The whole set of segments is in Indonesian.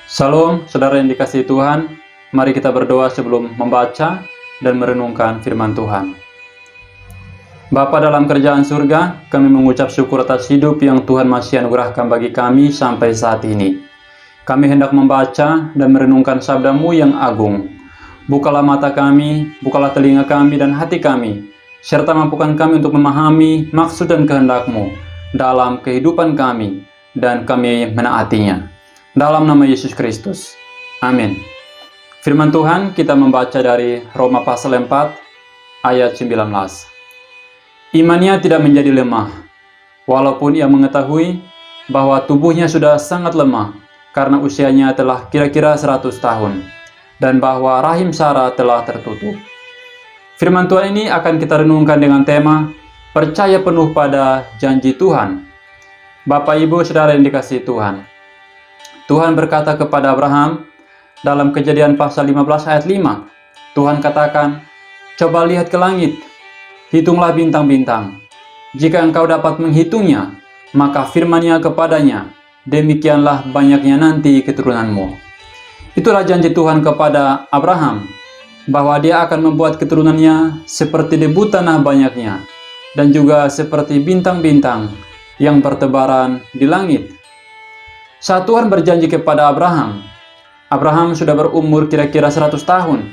Salam, saudara yang dikasihi Tuhan. Mari kita berdoa sebelum membaca dan merenungkan firman Tuhan. Bapa dalam kerajaan surga, kami mengucap syukur atas hidup yang Tuhan masih anugerahkan bagi kami sampai saat ini. Kami hendak membaca dan merenungkan sabda-Mu yang agung. Bukalah mata kami, bukalah telinga kami dan hati kami, serta mampukan kami untuk memahami maksud dan kehendak-Mu dalam kehidupan kami, dan kami menaatinya. Dalam nama Yesus Kristus. Amin. Firman Tuhan kita membaca dari Roma pasal 4 ayat 19. Imannya tidak menjadi lemah, walaupun ia mengetahui bahwa tubuhnya sudah sangat lemah karena usianya telah kira-kira 100 tahun, dan bahwa rahim Sarah telah tertutup. Firman Tuhan ini akan kita renungkan dengan tema percaya penuh pada janji Tuhan. Bapak, Ibu, Saudara yang dikasihi Tuhan, Tuhan berkata kepada Abraham dalam Kejadian pasal 15 ayat 5. Tuhan katakan, "Coba lihat ke langit, hitunglah bintang-bintang. Jika engkau dapat menghitungnya, maka firman-Nya kepadanya, demikianlah banyaknya nanti keturunanmu." Itulah janji Tuhan kepada Abraham, bahwa dia akan membuat keturunannya seperti debu tanah banyaknya, dan juga seperti bintang-bintang yang bertebaran di langit. Saat Tuhan berjanji kepada Abraham, Abraham sudah berumur kira-kira 100 tahun,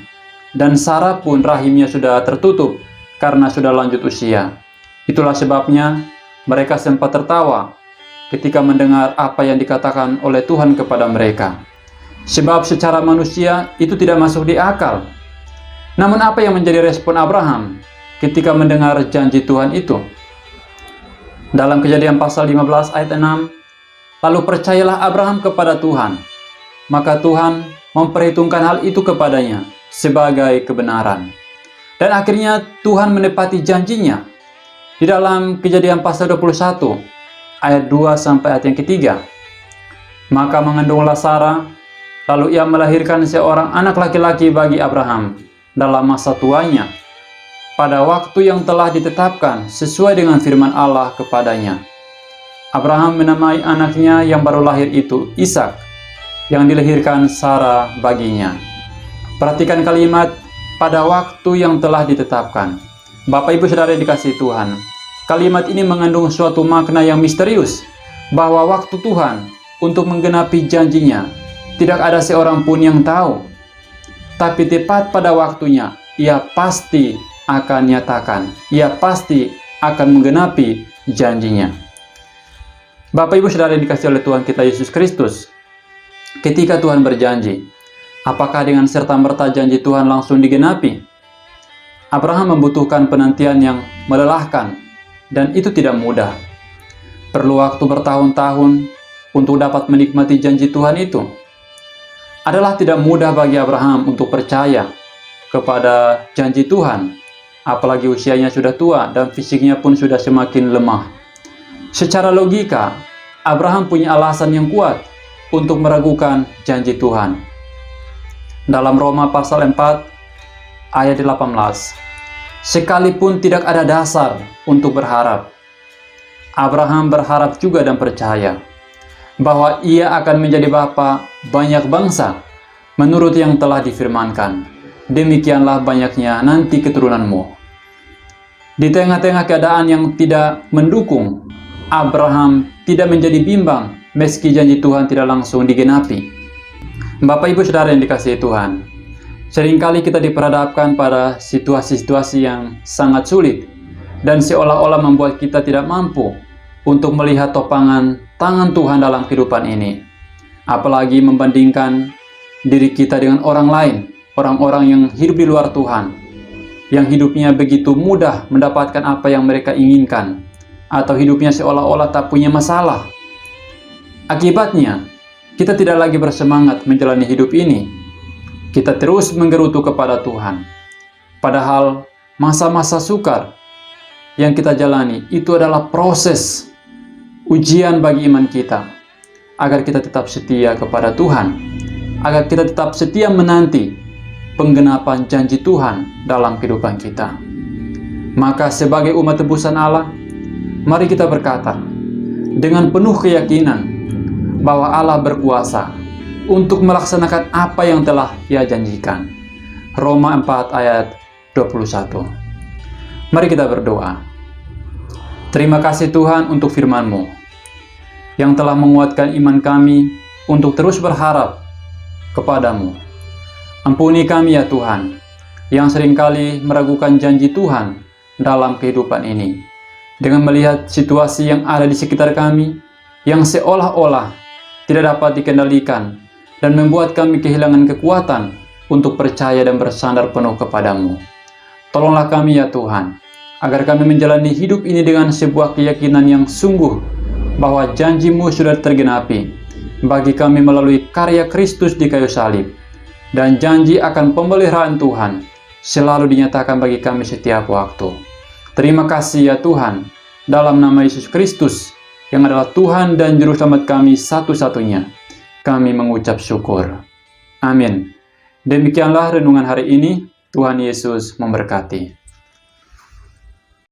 dan Sarah pun rahimnya sudah tertutup karena sudah lanjut usia. Itulah sebabnya mereka sempat tertawa ketika mendengar apa yang dikatakan oleh Tuhan kepada mereka. Sebab secara manusia itu tidak masuk di akal. Namun apa yang menjadi respon Abraham ketika mendengar janji Tuhan itu? Dalam Kejadian pasal 15 ayat 6, "Lalu percayalah Abraham kepada Tuhan, maka Tuhan memperhitungkan hal itu kepadanya sebagai kebenaran." Dan akhirnya Tuhan menepati janjinya. Di dalam Kejadian pasal 21 ayat 2 sampai ayat yang ketiga. "Maka mengandunglah Sarah, lalu ia melahirkan seorang anak laki-laki bagi Abraham dalam masa tuanya, pada waktu yang telah ditetapkan sesuai dengan firman Allah kepadanya. Abraham menamai anaknya yang baru lahir itu Ishak, yang dilahirkan Sarah baginya." Perhatikan kalimat "pada waktu yang telah ditetapkan." Bapak, Ibu, Saudara yang dikasihi Tuhan, kalimat ini mengandung suatu makna yang misterius, bahwa waktu Tuhan untuk menggenapi janjinya tidak ada seorang pun yang tahu. Tapi tepat pada waktunya, Ia pasti akan nyatakan, Ia pasti akan menggenapi janjinya. Bapak, Ibu, Saudara yang dikasihi oleh Tuhan kita Yesus Kristus, ketika Tuhan berjanji, apakah dengan serta-merta janji Tuhan langsung digenapi? Abraham membutuhkan penantian yang melelahkan, dan itu tidak mudah. Perlu waktu bertahun-tahun untuk dapat menikmati janji Tuhan itu. Adalah tidak mudah bagi Abraham untuk percaya kepada janji Tuhan, apalagi usianya sudah tua dan fisiknya pun sudah semakin lemah. Secara logika, Abraham punya alasan yang kuat untuk meragukan janji Tuhan. Dalam Roma pasal 4 ayat 18, "Sekalipun tidak ada dasar untuk berharap, Abraham berharap juga dan percaya bahwa ia akan menjadi bapa banyak bangsa menurut yang telah difirmankan, demikianlah banyaknya nanti keturunanmu." Di tengah-tengah keadaan yang tidak mendukung, Abraham tidak menjadi bimbang meski janji Tuhan tidak langsung digenapi. Bapak, Ibu, Saudara yang dikasihi Tuhan, seringkali kita diperhadapkan pada situasi-situasi yang sangat sulit dan seolah-olah membuat kita tidak mampu untuk melihat topangan tangan Tuhan dalam kehidupan ini. Apalagi membandingkan diri kita dengan orang lain, orang-orang yang hidup di luar Tuhan, yang hidupnya begitu mudah mendapatkan apa yang mereka inginkan, atau hidupnya seolah-olah tak punya masalah. Akibatnya, kita tidak lagi bersemangat menjalani hidup ini. Kita terus menggerutu kepada Tuhan. Padahal masa-masa sukar yang kita jalani itu adalah proses ujian bagi iman kita, agar kita tetap setia kepada Tuhan, agar kita tetap setia menanti penggenapan janji Tuhan dalam kehidupan kita. Maka sebagai umat tebusan Allah, mari kita berkata dengan penuh keyakinan bahwa Allah berkuasa untuk melaksanakan apa yang telah Ia janjikan. Roma 4 ayat 21. Mari kita berdoa. Terima kasih Tuhan untuk firman-Mu yang telah menguatkan iman kami untuk terus berharap kepadamu. Ampuni kami ya Tuhan, yang seringkali meragukan janji Tuhan dalam kehidupan ini, dengan melihat situasi yang ada di sekitar kami, yang seolah-olah tidak dapat dikendalikan, dan membuat kami kehilangan kekuatan untuk percaya dan bersandar penuh kepadamu. Tolonglah kami ya Tuhan, agar kami menjalani hidup ini dengan sebuah keyakinan yang sungguh, bahwa janji-Mu sudah tergenapi bagi kami melalui karya Kristus di kayu salib, dan janji akan pemeliharaan Tuhan selalu dinyatakan bagi kami setiap waktu. Terima kasih ya Tuhan, dalam nama Yesus Kristus yang adalah Tuhan dan Juru Selamat kami satu-satunya, kami mengucap syukur. Amin. Demikianlah renungan hari ini. Tuhan Yesus memberkati.